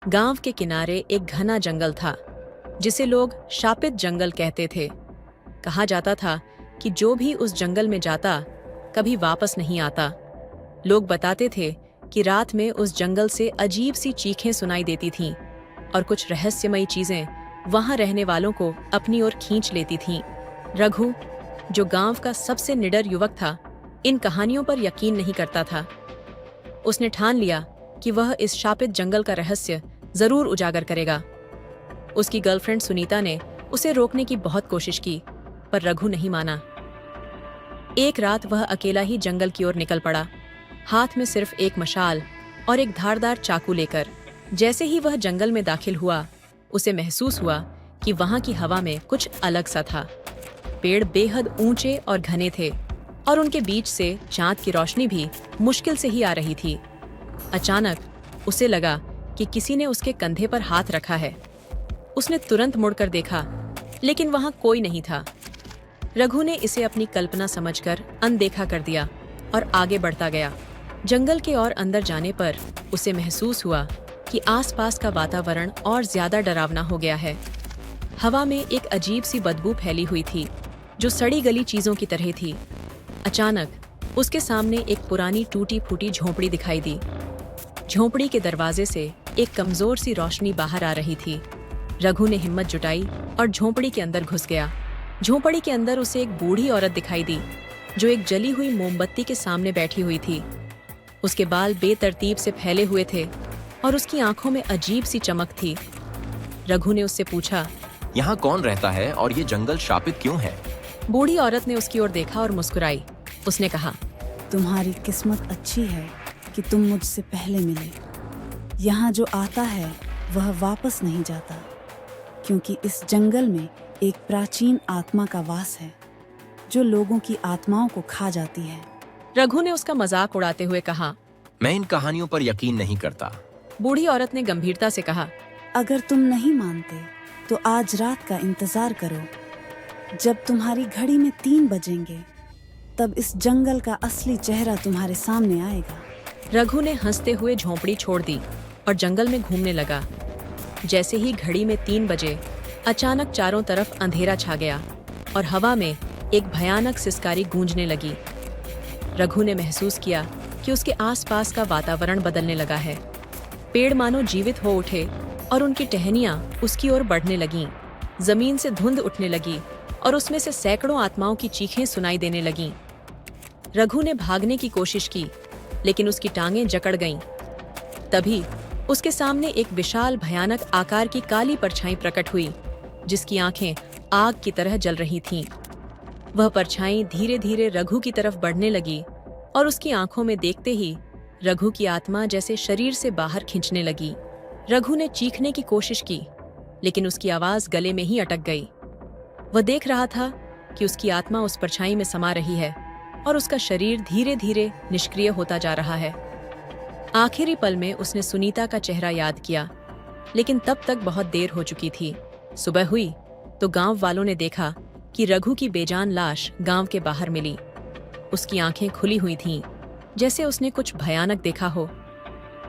गांव के किनारे एक घना जंगल था जिसे लोग शापित जंगल कहते थे। कहा जाता था कि जो भी उस जंगल में जाता कभी वापस नहीं आता। लोग बताते थे कि रात में उस जंगल से अजीब सी चीखें सुनाई देती थीं और कुछ रहस्यमयी चीजें वहां रहने वालों को अपनी ओर खींच लेती थीं। रघु, जो गांव का सबसे निडर युवक था, इन कहानियों पर यकीन नहीं करता था। उसने ठान लिया कि वह इस शापित जंगल का रहस्य जरूर उजागर करेगा। उसकी गर्लफ्रेंड सुनीता ने उसे रोकने की बहुत कोशिश की, पर रघु नहीं माना। एक रात वह अकेला ही जंगल की ओर निकल पड़ा, हाथ में सिर्फ एक मशाल और एक धारदार चाकू लेकर। जैसे ही वह जंगल में दाखिल हुआ, उसे महसूस हुआ कि वहां की हवा में कुछ अलग सा था। पेड़ बेहद ऊंचे और घने थे और उनके बीच से चांद की रोशनी भी मुश्किल से ही आ रही थी। अचानक उसे लगा कि किसी ने उसके कंधे पर हाथ रखा है। उसने तुरंत मुड़कर देखा, लेकिन वहां कोई नहीं था। रघु ने इसे अपनी कल्पना समझकर अनदेखा कर दिया और आगे बढ़ता गया। जंगल के और अंदर जाने पर उसे महसूस हुआ कि आसपास का वातावरण और ज्यादा डरावना हो गया है। हवा में एक अजीब सी बदबू फैली हुई थी जो सड़ी गली चीजों की तरह थी। अचानक उसके सामने एक पुरानी टूटी फूटी झोंपड़ी दिखाई दी। झोंपड़ी के दरवाजे से एक कमजोर सी रोशनी बाहर आ रही थी। रघु ने हिम्मत जुटाई और झोंपड़ी के अंदर घुस गया। झोंपड़ी के अंदर उसे एक बूढ़ी औरत दिखाई दी जो एक जली हुई मोमबत्ती के सामने बैठी हुई थी। उसके बाल बेतरतीब से फैले हुए थे और उसकी आंखों में अजीब सी चमक थी। रघु ने उससे पूछा, यहाँ कौन रहता है और ये जंगल शापित क्यों है? बूढ़ी औरत ने उसकी ओर देखा और मुस्कुराई। उसने कहा, तुम्हारी किस्मत अच्छी है कि तुम मुझसे पहले मिले। यहाँ जो आता है वह वापस नहीं जाता, क्योंकि इस जंगल में एक प्राचीन आत्मा का वास है जो लोगों की आत्माओं को खा जाती है। रघु ने उसका मजाक उड़ाते हुए कहा, मैं इन कहानियों पर यकीन नहीं करता। बूढ़ी औरत ने गंभीरता से कहा, अगर तुम नहीं मानते तो आज रात का इंतजार करो। जब तुम्हारी घड़ी में 3 बजेंगे तब इस जंगल का असली चेहरा तुम्हारे सामने आएगा। रघु ने हंसते हुए झोंपड़ी छोड़ दी और जंगल में घूमने लगा। जैसे ही घड़ी में 3 बजे, अचानक चारों तरफ अंधेरा छा गया और हवा में एक भयानक सिसकारी गूंजने लगी। रघु ने महसूस किया कि उसके आसपास का वातावरण बदलने लगा है। पेड़ मानो जीवित हो उठे और उनकी टहनियां उसकी ओर बढ़ने लगीं। जमीन से धुंध उठने लगी और उसमें से सैकड़ों आत्माओं की चीखें सुनाई देने लगीं। रघु ने भागने की कोशिश की, लेकिन उसकी टांगें जकड़ गईं। तभी उसके सामने एक विशाल भयानक आकार की काली परछाई प्रकट हुई, जिसकी आंखें आग की तरह जल रही थीं। वह परछाई धीरे धीरे रघु की तरफ बढ़ने लगी और उसकी आंखों में देखते ही रघु की आत्मा जैसे शरीर से बाहर खींचने लगी। रघु ने चीखने की कोशिश की, लेकिन उसकी आवाज गले में ही अटक गई। वह देख रहा था कि उसकी आत्मा उस परछाई में समा रही है और उसका शरीर धीरे धीरे निष्क्रिय होता जा रहा है। आखिरी पल में उसने सुनीता का चेहरा याद किया, लेकिन तब तक बहुत देर हो चुकी थी। सुबह हुई तो गांव वालों ने देखा कि रघु की बेजान लाश गांव के बाहर मिली। उसकी आंखें खुली हुई थीं, जैसे उसने कुछ भयानक देखा हो।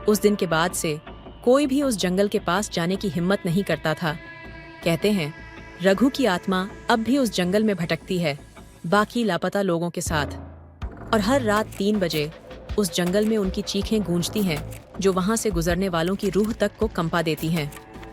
उस दिन के बाद से कोई भी उस जंगल के पास जाने की हिम्मत नहीं करता था। कहते हैं, रघु की आत्मा अब भी उस जंगल में भटकती है, बाकी लापता लोगों के साथ। और हर रात 3 बजे उस जंगल में उनकी चीखें गूंजती हैं, जो वहां से गुजरने वालों की रूह तक को कंपा देती हैं।